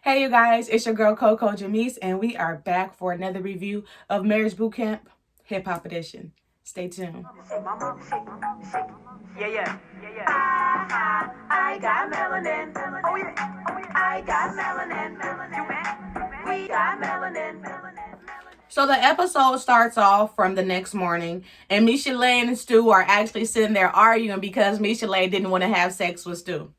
Hey you guys, it's your girl Coco Jamise, and we are back for another review of Marriage Boot Camp Hip Hop Edition. Stay tuned. I got melanin. Oh yeah. I got melanin. We got melanin. So the episode starts off from the next morning, and Michel'le and Stu are actually sitting there arguing because Michel'le didn't want to have sex with Stu.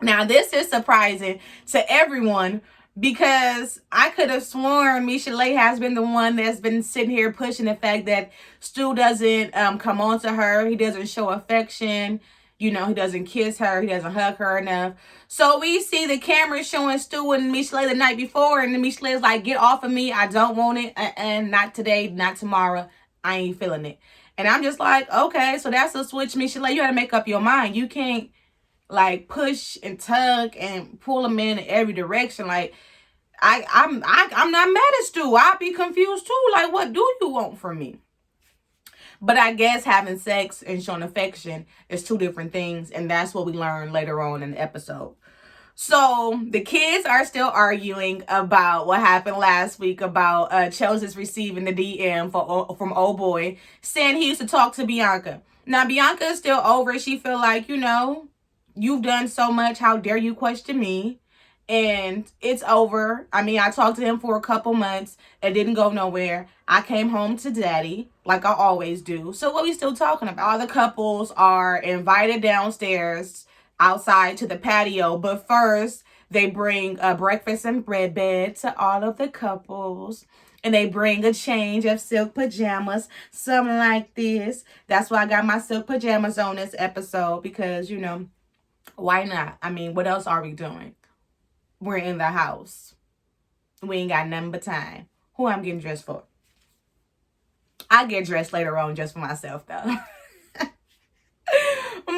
Now, this is surprising to everyone because I could have sworn Michel'le has been the one that's been sitting here pushing the fact that Stu doesn't come on to her. He doesn't show affection. He doesn't kiss her. He doesn't hug her enough. So we see the camera showing Stu and Michel'le the night before, and Michel'le is like, get off of me. I don't want it. And not today, not tomorrow. I ain't feeling it. And I'm just like, okay, so that's a switch, Michel'le. You got to make up your mind. You can't like push and tug and pull them in every direction. Like I'm not mad at Stu. I'll be confused too. Like, what do you want from me? But I guess having sex and showing affection is two different things, and that's what we learn later on in the episode. So the kids are still arguing about what happened last week about Chelsea's receiving the DM from old boy saying he used to talk to Bianca. Now Bianca is still over it. She feel like, you've done so much. How dare you question me? And it's over. I mean, I talked to him for a couple months. It didn't go nowhere. I came home to daddy like I always do. So what we still talking about? All the couples are invited downstairs outside to the patio. But first, they bring breakfast and bread bed to all of the couples. And they bring a change of silk pajamas, something like this. That's why I got my silk pajamas on this episode because, why not? I mean, what else are we doing? We're in the house. We ain't got nothing but time. Who I'm getting dressed for? I get dressed later on just for myself, though.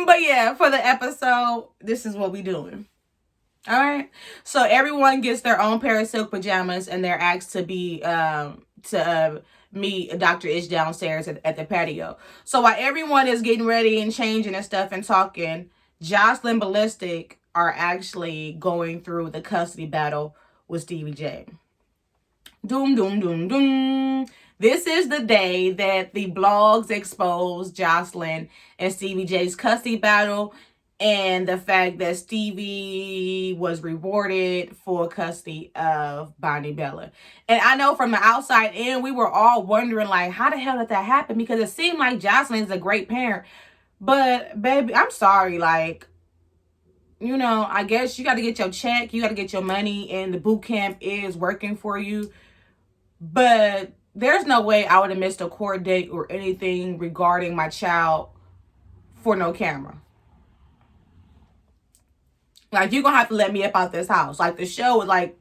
But yeah, for the episode, this is what we doing. All right. So everyone gets their own pair of silk pajamas, and they're asked to be meet Dr. Ish downstairs at the patio. So while everyone is getting ready and changing and stuff and talking, Joseline Ballistic are actually going through the custody battle with Stevie J. Doom, doom, doom, doom. This is the day that the blogs exposed Joseline and Stevie J's custody battle and the fact that Stevie was rewarded for custody of Bonnie Bella. And I know from the outside in, we were all wondering, like, how the hell did that happen? Because it seemed like Joseline is a great parent. But, baby, I'm sorry, like, I guess you got to get your check. You got to get your money, and the boot camp is working for you. But there's no way I would have missed a court date or anything regarding my child for no camera. Like, you're going to have to let me up out this house. Like, the show is like,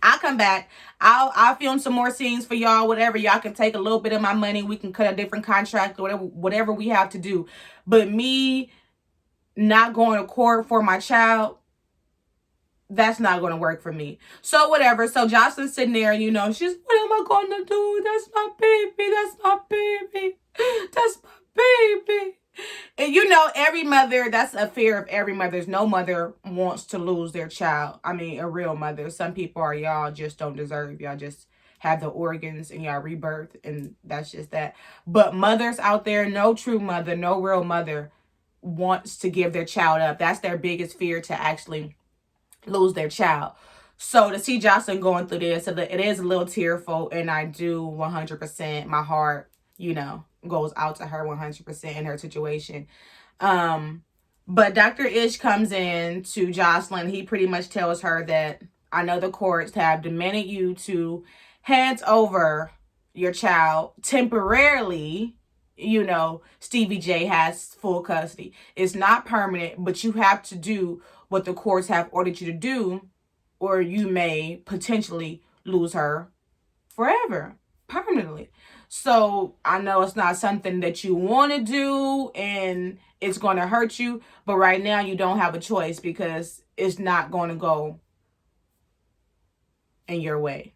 I'll come back. I'll film some more scenes for y'all, whatever. Y'all can take a little bit of my money. We can cut a different contract or whatever we have to do. But me not going to court for my child, that's not going to work for me. So whatever. So Joseline's sitting there, she's, what am I going to do? That's my baby. That's my baby. That's my baby. And every mother, that's a fear of every mother. No mother wants to lose their child. I mean, a real mother. Some people are, y'all just don't deserve. Y'all just have the organs and y'all rebirth, and that's just that. But mothers out there, no true mother, no real mother wants to give their child up. That's their biggest fear, to actually lose their child. So to see Joseline going through this, it is a little tearful, and I do 100%, my heart, goes out to her 100% in her situation. But Dr. Ish comes in to Joseline. He pretty much tells her that, I know the courts have demanded you to hand over your child temporarily. Stevie J has full custody. It's not permanent, but you have to do what the courts have ordered you to do, or you may potentially lose her forever, permanently. So I know it's not something that you want to do, and it's going to hurt you, but right now you don't have a choice because it's not going to go in your way.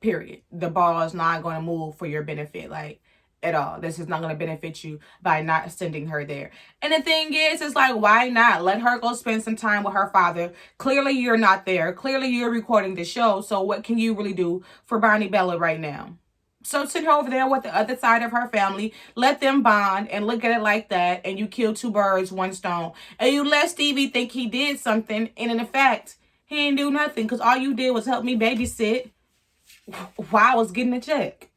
Period. The ball is not going to move for your benefit. Like, at all. This is not going to benefit you by not sending her there. And the thing is, it's like, why not? Let her go spend some time with her father. Clearly, you're not there. Clearly, you're recording the show. So what can you really do for Bonnie Bella right now? So send her over there with the other side of her family. Let them bond and look at it like that. And you kill two birds, one stone. And you let Stevie think he did something. And in fact, he didn't do nothing. Because all you did was help me babysit while I was getting a check.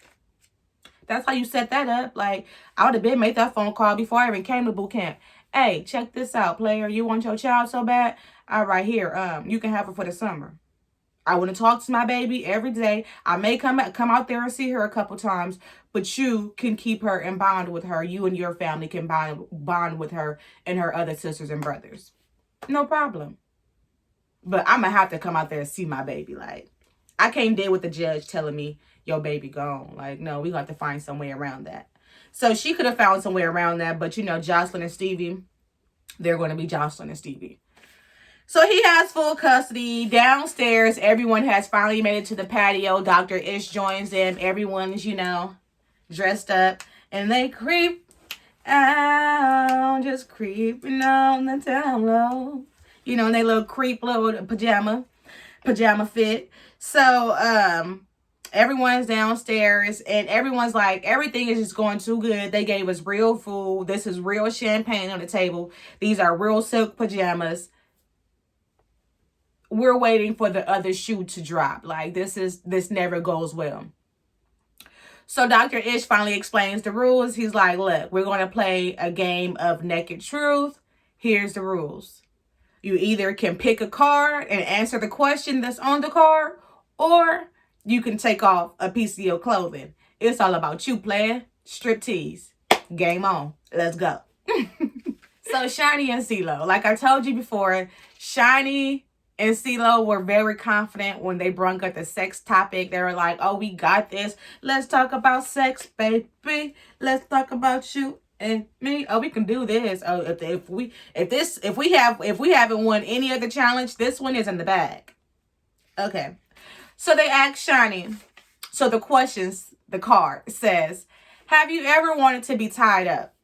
That's how you set that up. Like, I would have been made that phone call before I even came to boot camp. Hey, check this out, player. You want your child so bad? All right, here. You can have her for the summer. I want to talk to my baby every day. I may come out there and see her a couple times, but you can keep her and bond with her. You and your family can bond with her and her other sisters and brothers. No problem. But I'm going to have to come out there and see my baby. Like, I can't deal with the judge telling me your baby gone. Like, no, we got to find some way around that. So she could have found some way around that. But, you know, Joseline and Stevie, they're going to be Joseline and Stevie. So he has full custody. Downstairs, everyone has finally made it to the patio. Dr. Ish joins them. Everyone's, you know, dressed up. And they creep out, just creeping on the down low. You know, in their little creep little pajama fit. So, everyone's downstairs and everyone's like, everything is just going too good. They gave us real food. This is real champagne on the table. These are real silk pajamas. We're waiting for the other shoe to drop. Like, this never goes well. So Dr. Ish finally explains the rules. He's like, look, we're going to play a game of naked truth. Here's the rules. You either can pick a card and answer the question that's on the card, or you can take off a piece of your clothing. It's all about you, player. Striptease. Game on. Let's go. So Shiny and CeeLo. Like I told you before, Shiny and CeeLo were very confident when they brought up the sex topic. They were like, oh, we got this. Let's talk about sex, baby. Let's talk about you and me. Oh, we can do this. Oh, if we haven't won any other challenge, this one is in the bag. Okay. So they asked Shiny. So the card says, have you ever wanted to be tied up?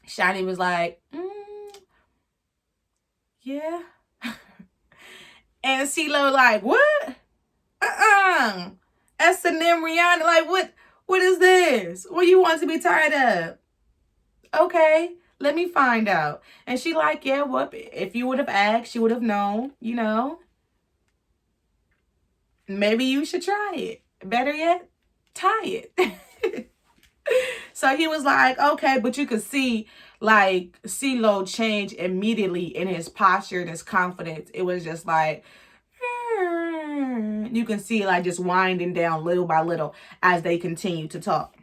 Shiny was like, yeah. And CeeLo like, what? S&M Rihanna, like, what is this? What you want to be tied up? Okay, let me find out. And she like, yeah, well, if you would have asked, you would have known, you know. Maybe you should try it. Better yet, tie it. So he was like, okay, but you could see, like, CeeLo change immediately in his posture and his confidence. It was just like, you can see, like, just winding down little by little as they continue to talk.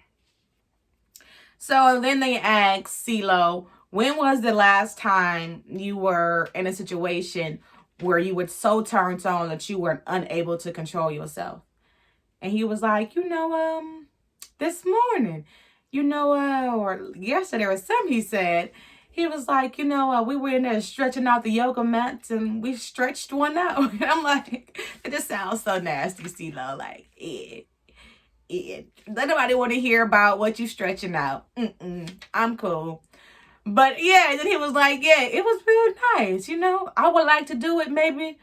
So then they asked CeeLo, when was the last time you were in a situation where you were so turned on that you were unable to control yourself? And he was like, this morning, or yesterday or something, he said. He was like, we were in there stretching out the yoga mats and we stretched one out. And I'm like, it just sounds so nasty, CeeLo. Like, let nobody want to hear about what you stretching out. I'm cool. But yeah, then he was like, yeah, it was real nice. I would like to do it maybe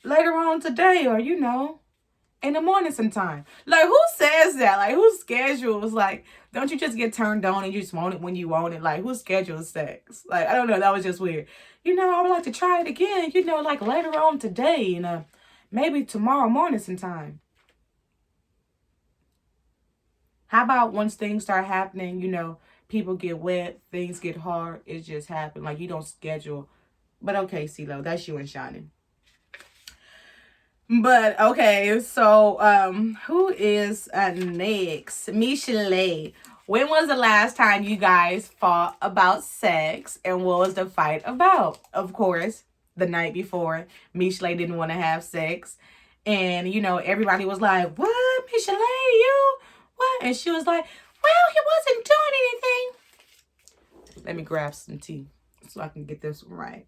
later on today or, in the morning sometime. Like, who says that? Like, who schedules? Like, don't you just get turned on and you just want it when you want it? Like, who schedules sex? Like, I don't know. That was just weird. I would like to try it again, like later on today, maybe tomorrow morning sometime. How about once things start happening, people get wet, things get hard, it just happens. Like, you don't schedule. But okay, CeeLo, that's you and Shining. But okay, so who is next? Michel'le. When was the last time you guys fought about sex, and what was the fight about? Of course, the night before, Michel'le didn't want to have sex, and everybody was like, "What, Michel'le? You what?" And she was like, "Well, he wasn't doing anything." Let me grab some tea so I can get this one right.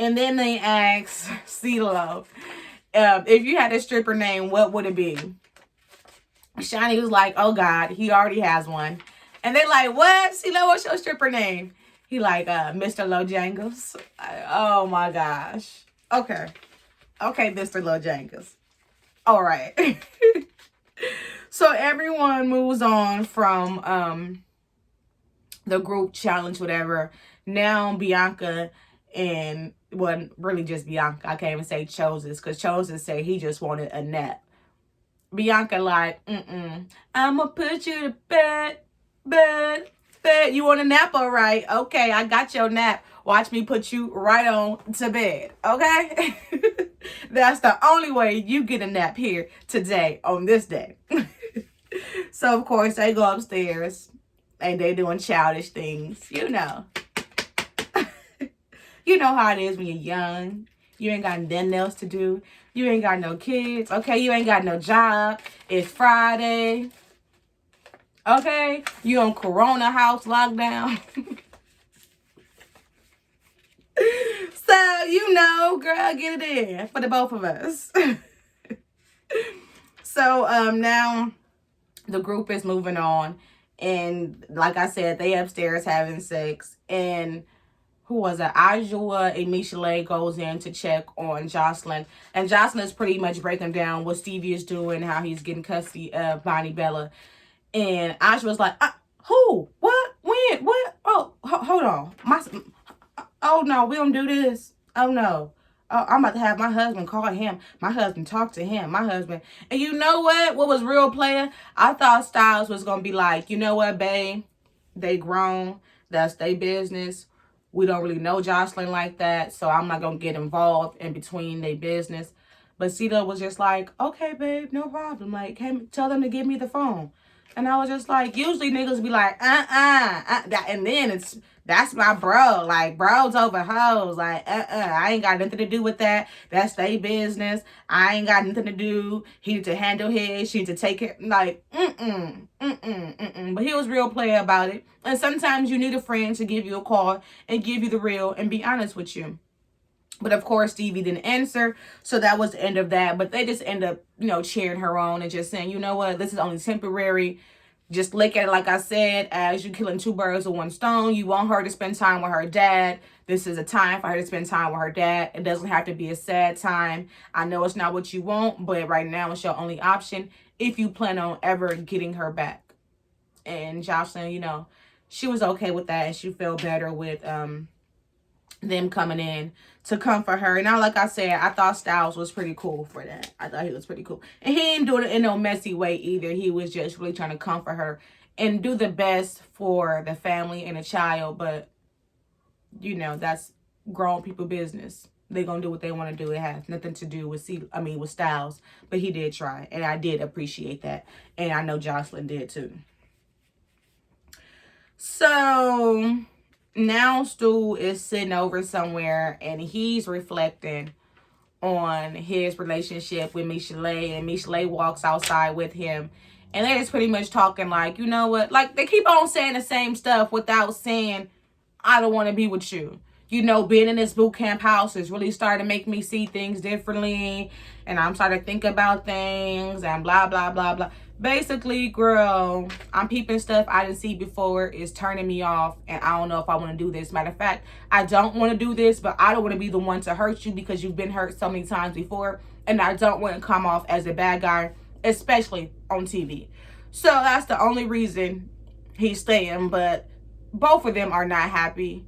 And then they asked CeeLo, if you had a stripper name, what would it be? Shiny was like, oh God, he already has one. And they like, what? CeeLo, what's your stripper name? He like, Mr. Lojangles. Oh my gosh. Okay. Okay, Mr. Lojangles. All right. So everyone moves on from the group challenge, whatever. Now Bianca and, well, really just Bianca. I can't even say Chose, because Chose say he just wanted a nap. Bianca like, I'ma put you to bed. You want a nap? All right. Okay, I got your nap. Watch me put you right on to bed. Okay? That's the only way you get a nap here today, on this day. So, of course, they go upstairs and they doing childish things. You know. You know how it is when you're young. You ain't got nothing else to do. You ain't got no kids. Okay, you ain't got no job. It's Friday. Okay, you on Corona house lockdown. So, you know, girl, get it in for the both of us. So, now the group is moving on. And like I said, they upstairs having sex. And who was it? Ajua and Michel'le goes in to check on Joseline. And Joseline is pretty much breaking down what Stevie is doing, how he's getting custody of Bonnie Bella. And Ajua was like, who? What? When? What? Oh, hold on. Oh, no, we don't do this. Oh, no. Oh, I'm about to have my husband call him. My husband talk to him. My husband. And you know what? What was real, player? I thought Styles was going to be like, you know what, babe? They grown. That's their business. We don't really know Joseline like that, so I'm not going to get involved in between their business. But CeeLo was just like, okay, babe, no problem. Like, hey, tell them to give me the phone. And I was just like, usually niggas be like, and then that's my bro. Like, bros over hoes. Like, I ain't got nothing to do with that. That's their business. I ain't got nothing to do. He need to handle his. She need to take it. Like, But he was real player about it. And sometimes you need a friend to give you a call and give you the real and be honest with you. But of course, Stevie didn't answer. So that was the end of that. But they just end up, cheering her on and just saying, you know what, this is only temporary. Just look at it, like I said, as you killing two birds with one stone. You want her to spend time with her dad. This is a time for her to spend time with her dad. It doesn't have to be a sad time. I know it's not what you want, but right now it's your only option if you plan on ever getting her back. And Joseline, she was okay with that. And she felt better with them coming in to comfort her. And now, like I said, I thought Styles was pretty cool for that. I thought he was pretty cool. And he ain't doing it in no messy way either. He was just really trying to comfort her and do the best for the family and the child. But, that's grown people business. They're going to do what they want to do. It has nothing to do with Styles. But he did try. And I did appreciate that. And I know Joseline did too. So now Stu is sitting over somewhere and he's reflecting on his relationship with Michel'le, and Michel'le walks outside with him, and they're just pretty much talking like, you know what, like they keep on saying the same stuff without saying, I don't want to be with you. Being in this boot camp house is really starting to make me see things differently, and I'm starting to think about things and blah, blah, blah, blah. Basically, girl, I'm peeping stuff I didn't see before. It's turning me off, and I don't know if I want to do this. Matter of fact, I don't want to do this, but I don't want to be the one to hurt you because you've been hurt so many times before, and I don't want to come off as a bad guy, especially on TV. So that's the only reason he's staying, but both of them are not happy.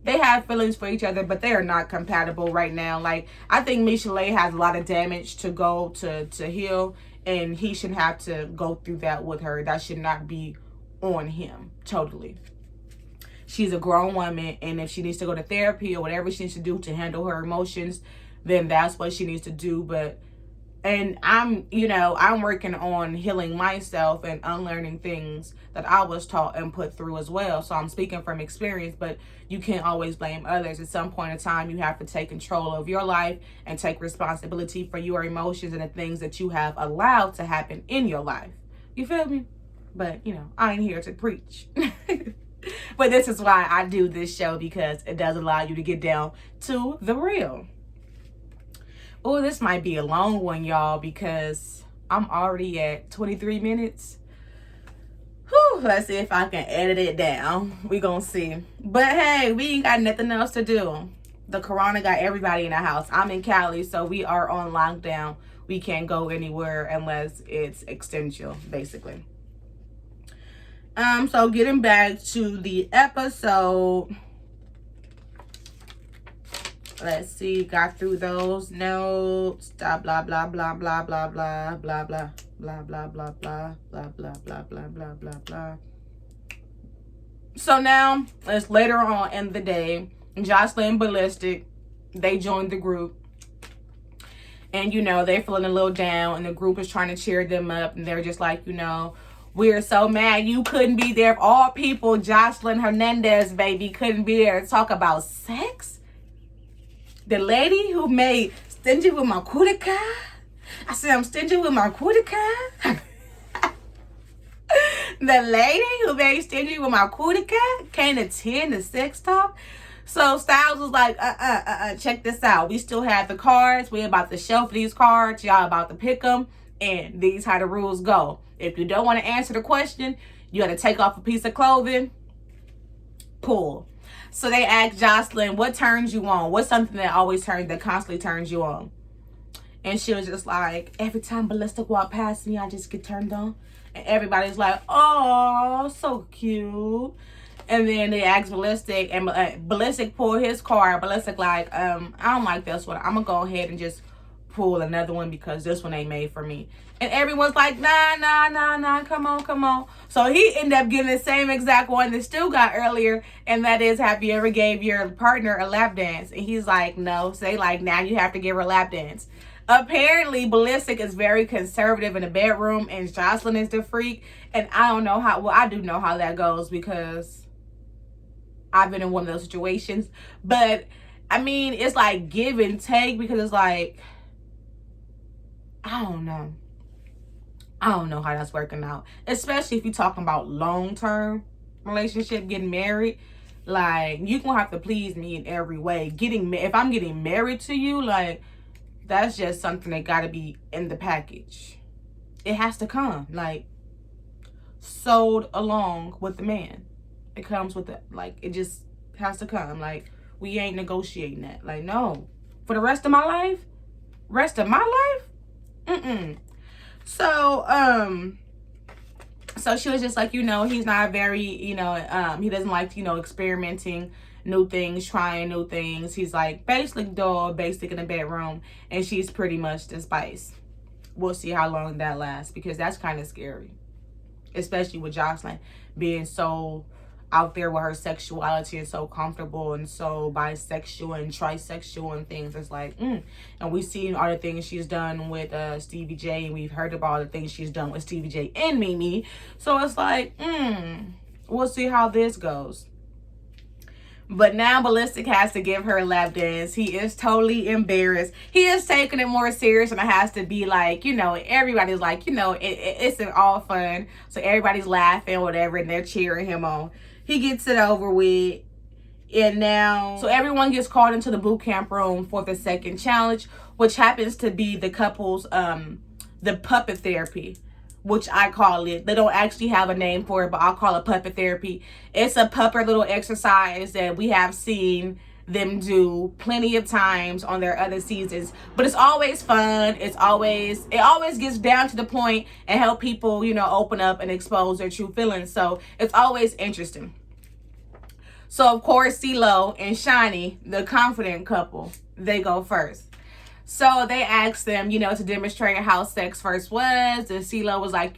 They have feelings for each other, but they are not compatible right now. Like, I think Michel'le has a lot of damage to go to heal, and he shouldn't have to go through that with her. That should not be on him, totally. She's a grown woman, and if she needs to go to therapy or whatever she needs to do to handle her emotions, then that's what she needs to do. And I'm working on healing myself and unlearning things that I was taught and put through as well. So I'm speaking from experience, but you can't always blame others. At some point in time, you have to take control of your life and take responsibility for your emotions and the things that you have allowed to happen in your life. You feel me? But, I ain't here to preach. But this is why I do this show, because it does allow you to get down to the real. Oh, this might be a long one, y'all, because I'm already at 23 minutes. Whew, let's see if I can edit it down. We gonna see. But hey, we ain't got nothing else to do. The corona got everybody in the house. I'm in Cali, so we are on lockdown. We can't go anywhere unless it's essential, basically. So getting back to the episode. Let's see, got through those notes. Blah blah blah blah blah blah blah blah blah blah blah blah blah blah blah blah blah blah blah blah. So now it's later on in the day. Joseline and Ballistic, they joined the group. And they're feeling a little down, and the group is trying to cheer them up, and they're just like, we're so mad you couldn't be there. Of all people, Joseline Hernandez, baby, couldn't be there to talk about sex. The lady who made Stingy with my cutica. I said, I'm stingy with my cutica. The lady who made Stingy with my cutica can't attend the sex talk. So Styles was like, check this out. We still have the cards. We about to shelf these cards. Y'all about to pick them. And these how the rules go. If you don't want to answer the question, you got to take off a piece of clothing. Pull. So they asked Joseline, what turns you on? What's something that constantly turns you on? And she was just like, every time Ballistic walk past me, I just get turned on. And everybody's like, oh, so cute. And then they asked Ballistic, and Ballistic pulled his card. Ballistic like, I don't like this one. I'm going to go ahead and just pull another one because this one ain't made for me. And everyone's like, nah, come on. So he ended up getting the same exact one that Stu got earlier, and that is, have you ever gave your partner a lap dance? And he's like, no. So they like, now you have to give her a lap dance. Apparently, Ballistic is very conservative in the bedroom, and Joseline is the freak. And I don't know how, well, I do know how that goes because I've been in one of those situations. But, I mean, it's like give and take, because it's like, I don't know how that's working out. Especially if you're talking about long-term relationship, getting married. Like, you're going to have to please me in every way. If I'm getting married to you, like, that's just something that got to be in the package. It has to come. Like, sold along with the man. It comes with it. Like, it just has to come. Like, we ain't negotiating that. Like, no. For the rest of my life? So, so she was just like, he's not very, he doesn't like, experimenting new things, trying new things. He's like basic in the bedroom, and she's pretty much the spice. We'll see how long that lasts, because that's kind of scary, especially with Joseline being so out there with her sexuality and so comfortable and so bisexual and trisexual and things. It's like, and we've seen all the things she's done with Stevie J, and we've heard about all the things she's done with Stevie J and Mimi. So it's like, we'll see how this goes. But now Ballistic has to give her a lap dance. He is totally embarrassed. He is taking it more serious, and it has to be like, everybody's like, it's all fun. So everybody's laughing or whatever, and they're cheering him on. He gets it over with. And now, so everyone gets called into the boot camp room for the second challenge, which happens to be the couple's, the puppet therapy, which I call it. They don't actually have a name for it, but I'll call it puppet therapy. It's a puppet little exercise that we have seen them do plenty of times on their other seasons, but it's always fun. It always gets down to the point and help people, open up and expose their true feelings. So it's always interesting. So of course, CeeLo and Shiny, the confident couple, they go first. So they asked them, to demonstrate how sex first was. And CeeLo was like,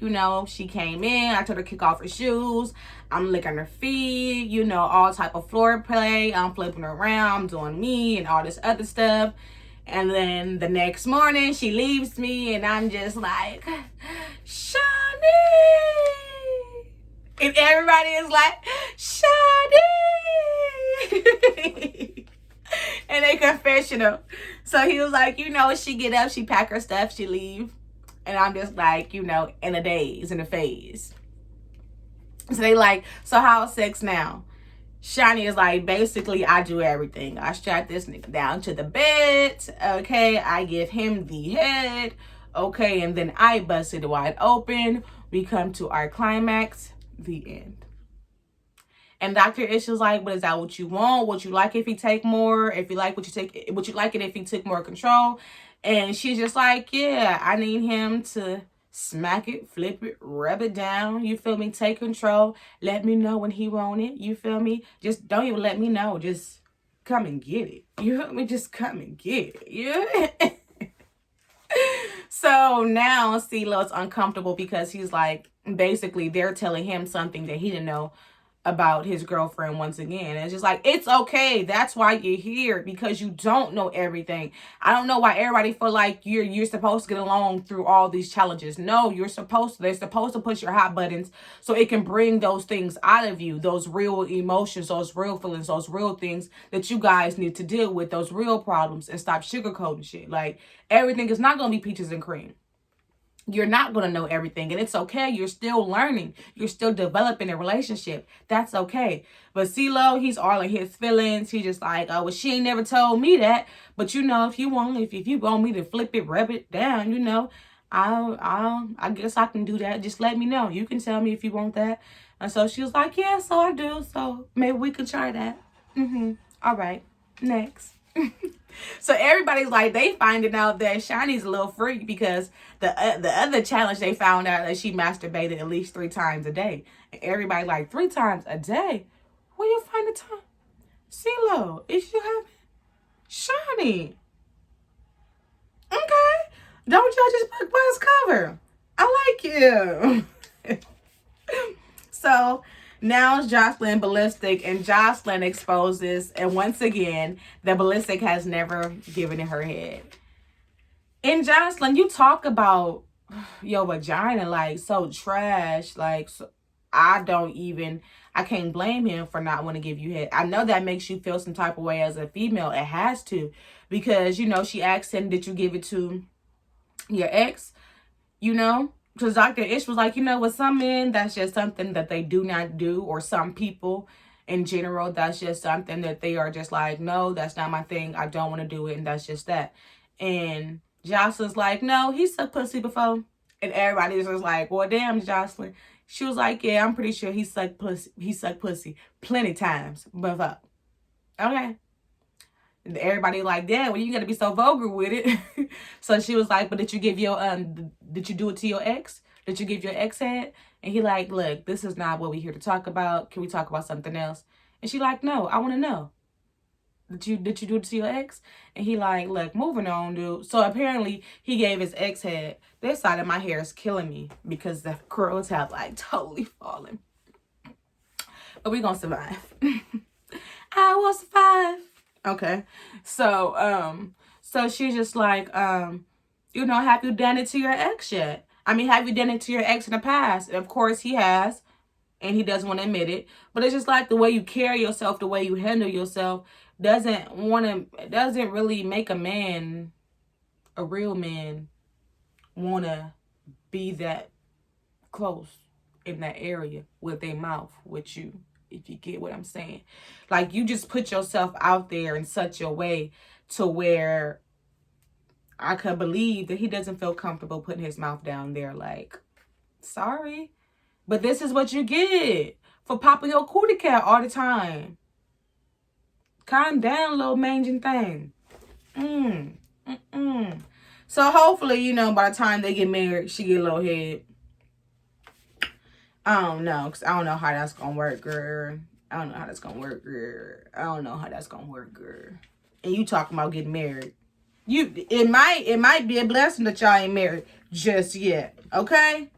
she came in. I told her to kick off her shoes. I'm licking her feet, all type of floor play. I'm flipping her around. I'm doing me and all this other stuff. And then the next morning, she leaves me. And I'm just like, Shani. And everybody is like, Shani. And they confessional. So he was like, she get up, she pack her stuff, she leave. And I'm just like, in a daze, in a phase. So they like, so how's sex now? Shani is like, basically, I do everything. I strap this nigga down to the bed. Okay, I give him the head. Okay, and then I bust it wide open. We come to our climax, the end. And Dr. Ish is like, but is that what you want? Would you like if he take more? If you like what you take, would you like it if he took more control? And she's just like, yeah, I need him to smack it, flip it, rub it down. You feel me? Take control. Let me know when he want it. You feel me? Just don't even let me know. Just come and get it. You feel me? Just come and get it. Yeah. So now CeeLo's uncomfortable because he's like, basically they're telling him something that he didn't know about his girlfriend once again. And it's just like, it's okay. That's why you're here, because you don't know everything. I don't know why everybody feel like you're supposed to get along through all these challenges. No, they're supposed to push your hot buttons so it can bring those things out of you, those real emotions, those real feelings, those real things that you guys need to deal with, those real problems, and stop sugarcoating shit. Like, everything is not going to be peaches and cream. You're not going to know everything, and it's okay. You're still learning. You're still developing a relationship. That's okay. But CeeLo, he's all in his feelings. He's just like, oh, well, she ain't never told me that. But, you know, if you want me to flip it, rub it down, you know, I guess I can do that. Just let me know. You can tell me if you want that. And so she was like, yeah, so I do. So maybe we could try that. All right. Next. So everybody's like, they finding out that Shani's a little freak because the other challenge, they found out that she masturbated at least 3 times a day. And everybody like, 3 times a day? Where you find the time? CeeLo, is you having Shani? Okay. Don't y'all just book by his cover. I like you. So now it's Joseline Ballistic, and Joseline exposes, and once again, that Ballistic has never given it her head. And Joseline, you talk about your vagina like so trash, like so, I can't blame him for not wanting to give you head. I know that makes you feel some type of way as a female. It has to, because, you know, she asked him, did you give it to your ex? You know? Because Dr. Ish was like, you know, with some men, that's just something that they do not do. Or some people in general, that's just something that they are just like, no, that's not my thing. I don't want to do it. And that's just that. And Joseline's like, no, he sucked pussy before. And everybody was like, well, damn, Joseline. She was like, yeah, I'm pretty sure he sucked pussy plenty times before. Okay. And everybody like, damn, well, you gotta be so vulgar with it. So she was like, but did you give your did you do it to your ex? Did you give your ex head? And he like, look, this is not what we're here to talk about. Can we talk about something else? And she like, no, I want to know. Did you do it to your ex? And he like, look, moving on, dude. So apparently he gave his ex head. This side of my hair is killing me because the curls have like totally fallen. But we gonna survive. I will survive. Okay. So so she's just like, you know, have you done it to your ex yet? I mean, have you done it to your ex in the past? And of course he has, and he doesn't want to admit it. But it's just like the way you carry yourself, the way you handle yourself doesn't really make a man, a real man, want to be that close in that area with their mouth with you. If you get what I'm saying. Like, you just put yourself out there in such a way to where I could believe that he doesn't feel comfortable putting his mouth down there. Like, sorry, but this is what you get for popping your cootie cat all the time. Calm down, little manging thing. So hopefully, you know, by the time they get married, she get a little head. I don't know, because I don't know how that's going to work, girl. I don't know how that's going to work, girl. And you talking about getting married. It might be a blessing that y'all ain't married just yet, okay?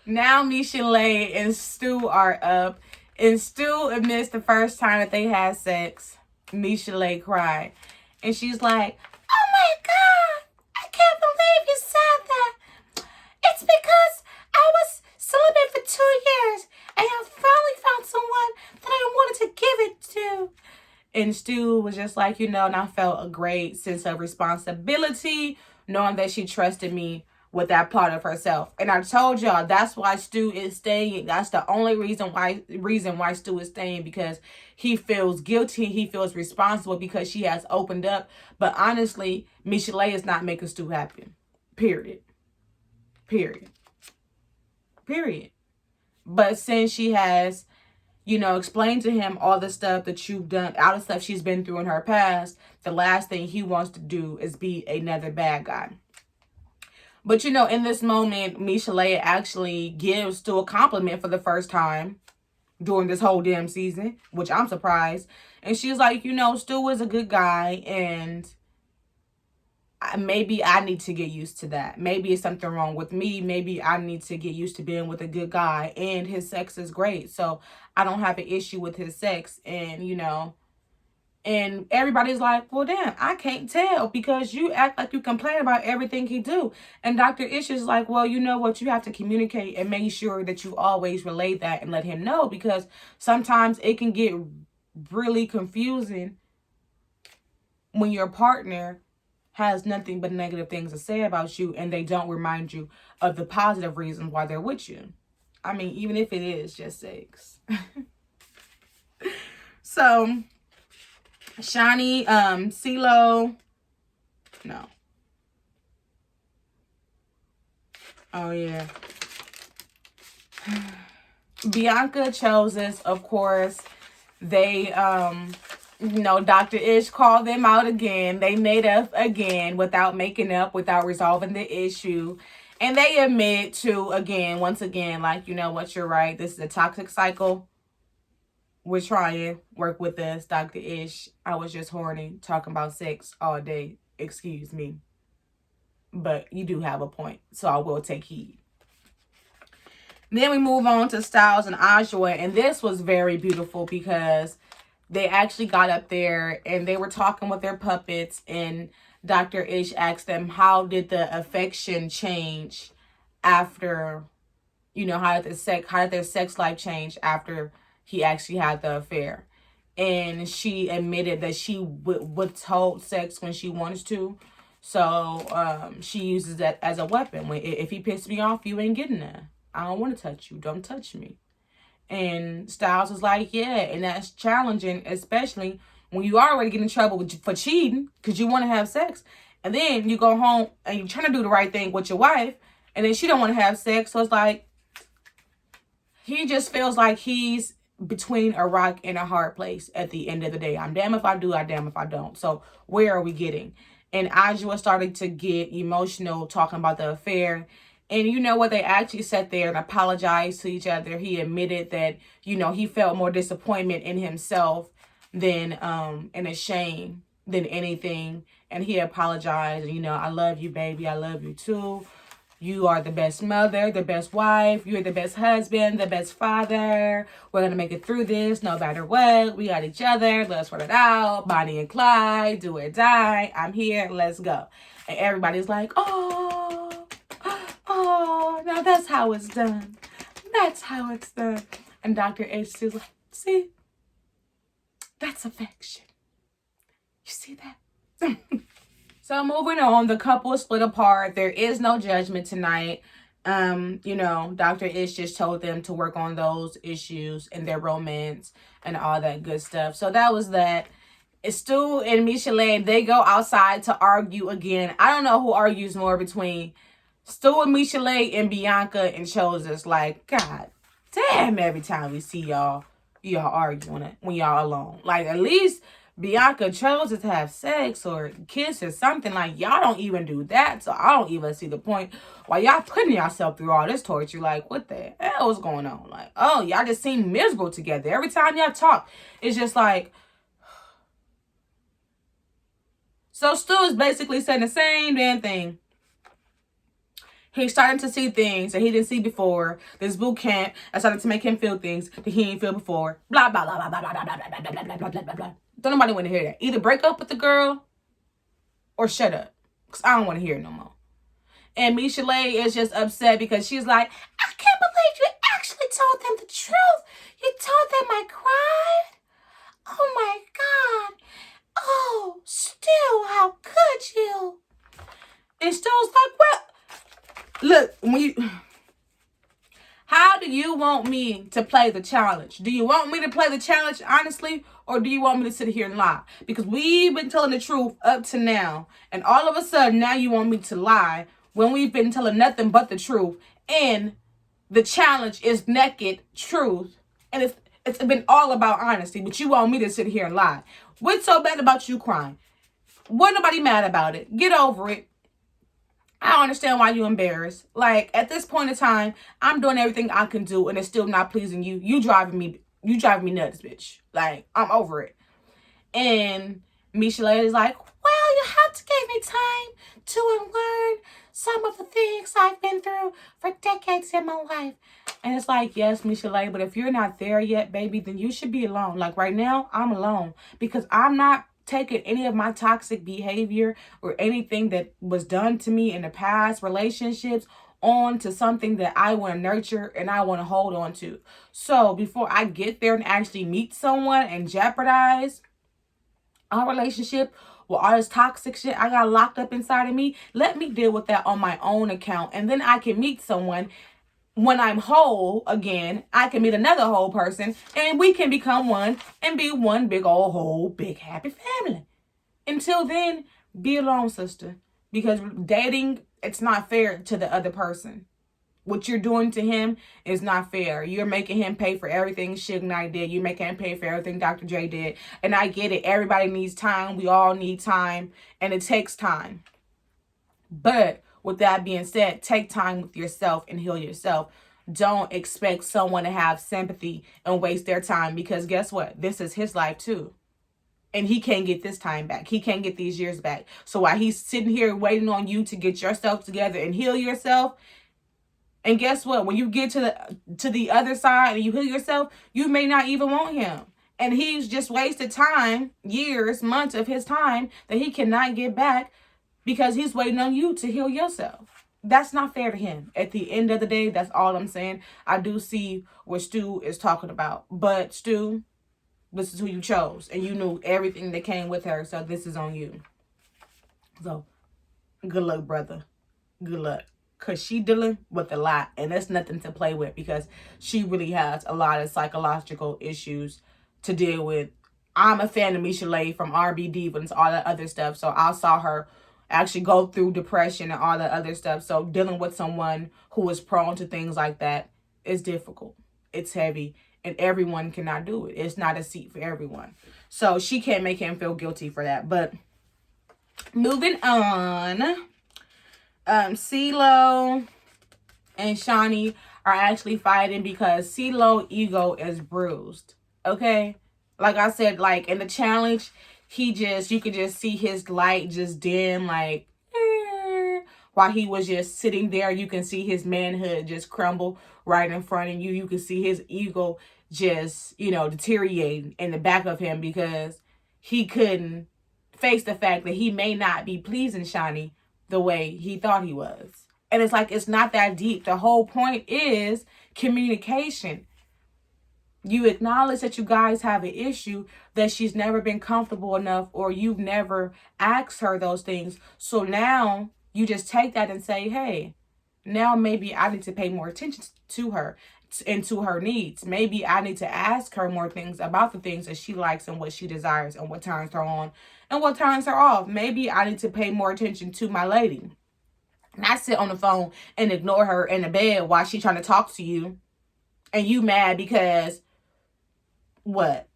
Now Michel'le and Stu are up. And Stu admits the first time that they had sex, Michel'le cried. And she's like, oh my God, I can't believe you said that. It's because I was celibate for 2 years, and I finally found someone that I wanted to give it to. And Stu was just like, you know, and I felt a great sense of responsibility, knowing that she trusted me with that part of herself. And I told y'all that's why Stu is staying. That's the only reason why Stu is staying, because he feels guilty. He feels responsible because she has opened up. But honestly, Michel'le is not making Stu happy. Period. Period. Period. But since she has, explained to him all the stuff that you've done, all the stuff she's been through in her past, the last thing he wants to do is be another bad guy. But, in this moment, Michel'le actually gives Stu a compliment for the first time during this whole damn season, which I'm surprised. And she's like, Stu is a good guy, and maybe I need to get used to that. Maybe it's something wrong with me. Maybe I need to get used to being with a good guy, and his sex is great. So I don't have an issue with his sex. And, and everybody's like, well, damn, I can't tell because you act like you complain about everything he do. And Dr. Ish is like, well, you know what? You have to communicate and make sure that you always relay that and let him know, because sometimes it can get really confusing when your partner has nothing but negative things to say about you and they don't remind you of the positive reasons why they're with you. I mean, even if it is just sex. So Shani, CeeLo, no. Oh, yeah. Bianca chose this, of course. They, Dr. Ish called them out again. They made up again without making up, without resolving the issue. And they admit to, once again, like, you know what, you're right. This is a toxic cycle. We're trying. Work with us, Dr. Ish. I was just horny, talking about sex all day. Excuse me. But you do have a point, so I will take heed. Then we move on to Styles and Ajua. And this was very beautiful because they actually got up there and they were talking with their puppets. And Dr. Ish asked them, how did the affection change after, how did their sex life change after he actually had the affair? And she admitted that she withhold sex when she wants to. So she uses that as a weapon. If he pisses me off, you ain't getting that. I don't want to touch you. Don't touch me. And Styles was like, yeah, and that's challenging, especially when you already get in trouble for cheating because you want to have sex. And then you go home and you're trying to do the right thing with your wife, and then she don't want to have sex. So it's like, he just feels like he's between a rock and a hard place at the end of the day. I'm damn if I do, I'm damn if I don't. So where are we getting? And Ajua started to get emotional talking about the affair. And you know what? They actually sat there and apologized to each other. He admitted that, he felt more disappointment in himself than and a shame than anything. And he apologized. I love you, baby. I love you too. You are the best mother, the best wife. You're the best husband, the best father. We're going to make it through this no matter what. We got each other. Let's work it out. Bonnie and Clyde, do or die. I'm here. Let's go. And everybody's like, oh, now that's how it's done. That's how it's done. And Dr. H is like, see, that's affection. You see that? So moving on, the couple split apart. There is no judgment tonight. Dr. Ish just told them to work on those issues in their romance and all that good stuff. So that was that. Stu and Michel'le, they go outside to argue again. I don't know who argues more between Stu and Michel'le and Bianca and Chose. Like, God damn, every time we see y'all arguing when y'all alone. Like, at least Bianca chose to have sex or kiss or something. Like, y'all don't even do that. So I don't even see the point why y'all putting yourself through all this torture. Like, what the hell is going on? Like, oh, y'all just seem miserable together. Every time y'all talk, it's just like. So Stu is basically saying the same damn thing. He's starting to see things that he didn't see before. This boot camp is starting to make him feel things that he didn't feel before. Blah, blah, blah, blah, blah, blah, blah, blah, blah, blah, blah, blah, blah, blah. Don't nobody want to hear that. Either break up with the girl or shut up. Because I don't want to hear it no more. And Michel'le is just upset because she's like, I can't believe you actually told them the truth. You told them I cried? Oh my God. Oh, Stu, how could you? And Stu's like, well, Look, how do you want me to play the challenge? Do you want me to play the challenge honestly, or do you want me to sit here and lie? Because we've been telling the truth up to now, and all of a sudden now you want me to lie when we've been telling nothing but the truth, and the challenge is naked truth, and it's been all about honesty, but you want me to sit here and lie. What's so bad about you crying? Wasn't nobody mad about it. Get over it. I don't understand why you embarrassed. Like, at this point in time, I'm doing everything I can do, and it's still not pleasing you. You driving me nuts, bitch. Like, I'm over it. And Michel'le is like, well, you have to give me time to unlearn some of the things I've been through for decades in my life. And it's like, yes, Michel'le, but if you're not there yet, baby, then you should be alone. Like, right now, I'm alone because I'm not taking any of my toxic behavior or anything that was done to me in the past relationships on to something that I want to nurture and I want to hold on to. So before I get there and actually meet someone and jeopardize our relationship with all this toxic shit I got locked up inside of me, let me deal with that on my own account. And then I can meet someone. When I'm whole again, I can meet another whole person and we can become one and be one big old whole big happy family. Until then, be alone, sister. Because dating, it's not fair to the other person. What you're doing to him is not fair. You're making him pay for everything Suge Knight did. You're making him pay for everything Dr. J did. And I get it. Everybody needs time. We all need time. And it takes time. But with that being said, take time with yourself and heal yourself. Don't expect someone to have sympathy and waste their time, because guess what? This is his life too. And he can't get this time back. He can't get these years back. So while he's sitting here waiting on you to get yourself together and heal yourself, and guess what? When you get to the other side and you heal yourself, you may not even want him. And he's just wasted time, years, months of his time that he cannot get back because he's waiting on you to heal yourself. That's not fair to him. At the end of the day, that's all I'm saying. I do see what Stu is talking about. But Stu, this is who you chose. And you knew everything that came with her. So this is on you. So, good luck, brother. Good luck. Because she dealing with a lot. And that's nothing to play with. Because she really has a lot of psychological issues to deal with. I'm a fan of Michel'le from R&B Divas, all that other stuff. So I saw her actually go through depression and all that other stuff. So dealing with someone who is prone to things like that is difficult. It's heavy. And everyone cannot do it. It's not a seat for everyone. So she can't make him feel guilty for that. But moving on. CeeLo and Shaunie are actually fighting because CeeLo's ego is bruised. Okay? Like I said, like in the challenge, you could just see his light just dim, like, while he was just sitting there. You can see his manhood just crumble right in front of you. You can see his ego just, deteriorating in the back of him because he couldn't face the fact that he may not be pleasing Shaunie the way he thought he was. And it's like, it's not that deep. The whole point is communication. You acknowledge that you guys have an issue, that she's never been comfortable enough, or you've never asked her those things. So now you just take that and say, hey, now maybe I need to pay more attention to her and to her needs. Maybe I need to ask her more things about the things that she likes and what she desires and what turns her on and what turns her off. Maybe I need to pay more attention to my lady. Not sit on the phone and ignore her in the bed while she's trying to talk to you. And you mad because what?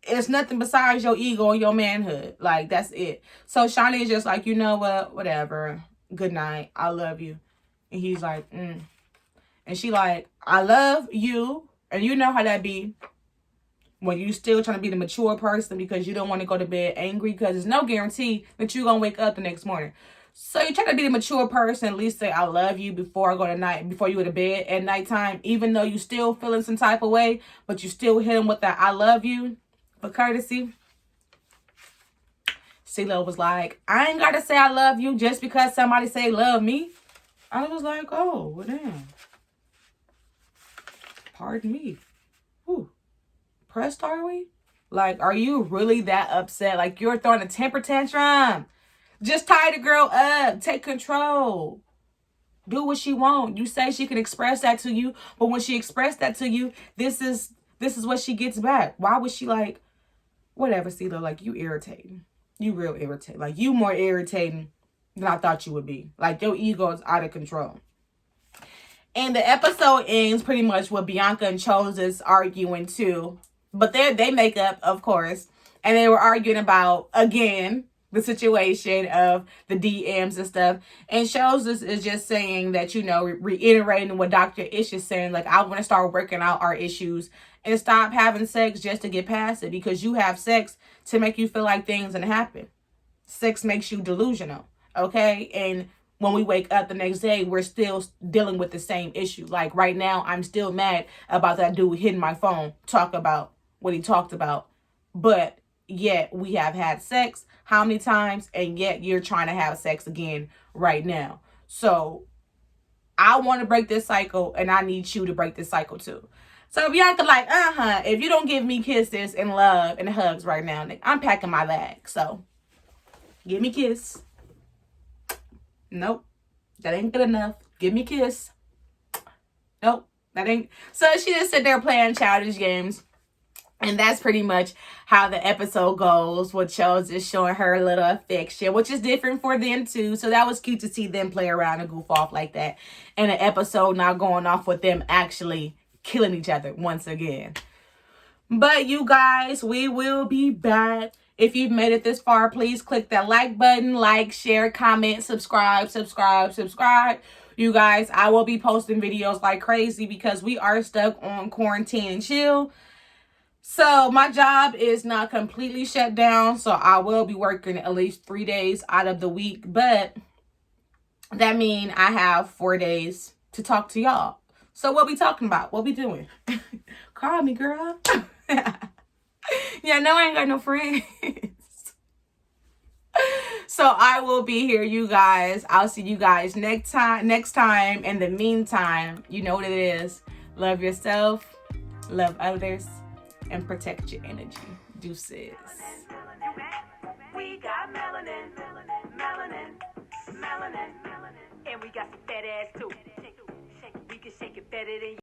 It's nothing besides your ego and your manhood. Like, that's it. So Shaunie is just like, you know what? Whatever. Good night. I love you. And he's like, And she like, I love you. And you know how that be when you still trying to be the mature person because you don't want to go to bed angry, because there's no guarantee that you're going to wake up the next morning. So you try to be the mature person, at least say I love you before you go to bed at nighttime, even though you still feeling some type of way, but you still hit him with that I love you for courtesy. CeeLo was like, I ain't got to say I love you just because somebody say love me. I was like, oh, well, damn. Pardon me. Ooh. Pressed, are we? Like, are you really that upset? Like, you're throwing a temper tantrum. Just tie the girl up. Take control. do what she want. You say she can express that to you, but when she expressed that to you, this is what she gets back. Why was she like, whatever, CeeLo, like, you irritating. You real irritating. Like, you more irritating than I thought you would be. Like, your ego is out of control. And the episode ends pretty much with Bianca and Chose arguing too. But they make up, of course. And they were arguing about, again, the situation of the DMs and stuff. And Chose is just saying that, you know, reiterating what Dr. Ish is saying. Like, I want to start working out our issues and stop having sex just to get past it. Because you have sex to make you feel like things didn't happen. Sex makes you delusional. Okay? And when we wake up the next day, we're still dealing with the same issue. Like right now, I'm still mad about that dude hitting my phone, talk about what he talked about. But yet we have had sex how many times? And yet you're trying to have sex again right now. So I want to break this cycle and I need you to break this cycle too. So Bianca like, if you don't give me kisses and love and hugs right now, I'm packing my bag. So give me a kiss. Nope, that ain't good enough. Give me a kiss. Nope, that ain't. So she just sit there playing childish games. And that's pretty much how the episode goes, with Chose just showing her a little affection, which is different for them too. So that was cute to see them play around and goof off like that. And the episode not going off with them actually killing each other once again. But you guys, we will be back. If you've made it this far, please click that like button, like, share, comment, subscribe. You guys, I will be posting videos like crazy because we are stuck on quarantine and chill. So my job is not completely shut down. So I will be working at least 3 days out of the week. But that means I have 4 days to talk to y'all. So what we talking about? What we doing? Call me, girl. Yeah, no, I ain't got no friends. So I will be here, you guys. I'll see you guys next time. In the meantime, you know what it is. Love yourself, love others, and protect your energy. Deuces. We got melanin. And we got some fat ass too. We can shake it better than you.